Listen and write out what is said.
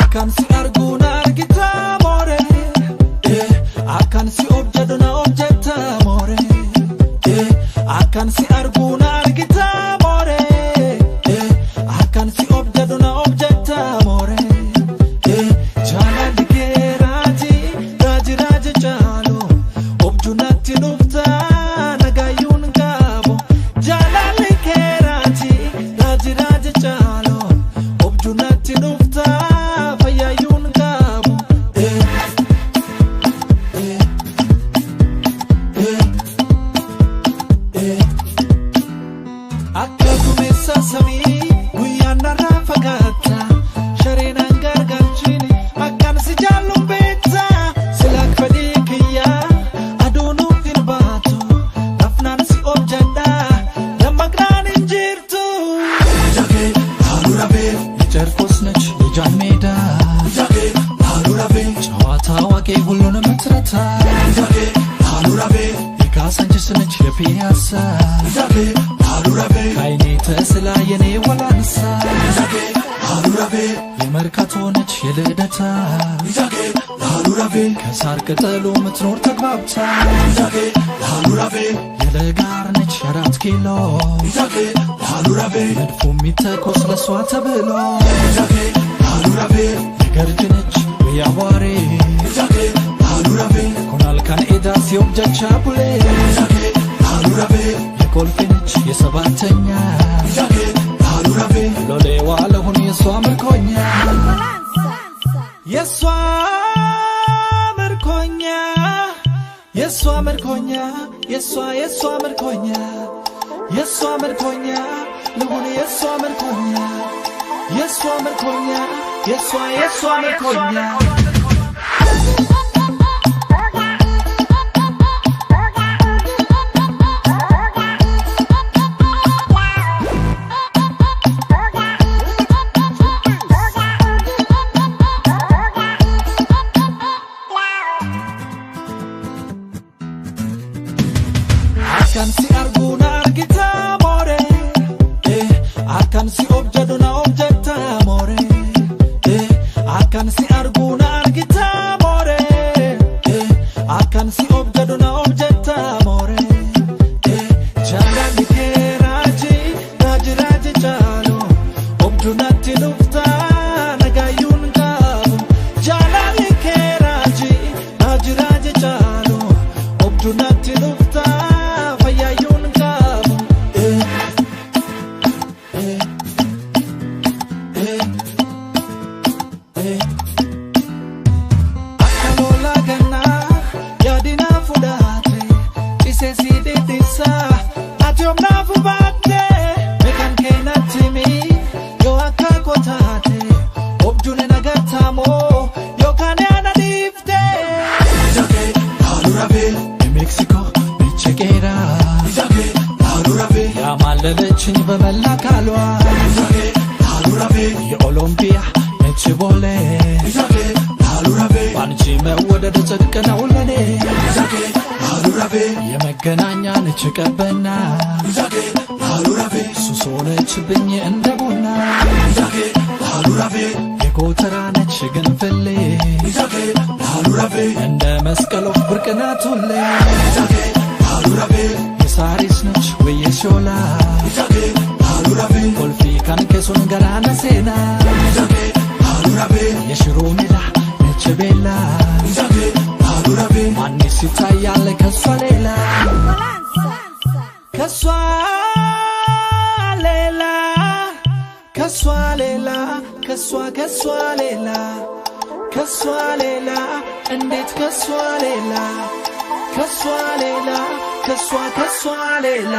Akan si arguna argita more, akan si objadona objecta more, akan si arguna argita more, akan si objadona objecta more. Jala digerati raji raji jalo, objunati nufta nagayun gabo. Jala digerati raji raji jalo, objunati nufta. Sami guyana rafagata sharena gargarchini akan si jallu beta silak fadikiya adunu filbatu rafnan si objada damagnan injirtu jage harurabe cherkos nech jameda jage harurabe chawata wake hulun metrata jage harurabe ikasanchis nech yepiasa jage harurabe kaini tesla yene walansa jage harurabe yemerkato nech yeledata jage harurabe kasar ketelu metnor tagbabta jage harurabe yelegar nech 4 kilo jage harurabe medfu mitekos leswa tebelo jage harurabe yegerjnech yaware jage harurabe konal kan edas yobjacha bule jage harurabe kolfinch yesabatanya jage harurabe lole wala hun yeswamr konya yeswamr konya yeswamr konya yeswamr konya yeswamr konya lehun yeswamr konya yeswamr konya yeswamr konya. Akan si arguna argita more, akan si objadona objecta more, akan si arguna argita more, akan si objadona objecta more. Jala dikeraji raji raji jalo, objunati nufta nagayun gabo. Jala dikeraji raji raji jalo, objunati nufta. Akalola gana yadina fudate isesi ditisa atiom nafu bate mekan kena timi yo akakotate objune nagatamo yo kane anadifte jage harurabe Mexico bichegera jage harurabe yamalelechኝ በመላ ካሏ jage harurabe የኦሎምፒያ ነችቦሌ jage harurabe ባንቺ መወደድ ጽድቅነው ለኔ jage harurabe የመገናኛ ነች ቀበና jage harurabe ሱሶነችብኝ እንደቡና jage harurabe የጎተራ ነች ግንፍሌ jage harurabe እንደ መስቀል ብርቅናቱሌ jage harurabe የሳሪስ ነች ወየሾላ jage harurabe ኮልፊ ካንከሱን ገራና ሴና jage harurabe የሽሮ ሜዳ ነች ቤላ jage harurabe ማንስ ይታያል ከሷ ሌላ ከሷ ሌላ ከሷ ሌላ ከሷ ሌላ ከሷ ሌላ እንዴት ከሷ ሌላ ከሷ ሌላ ከሷ ሌላ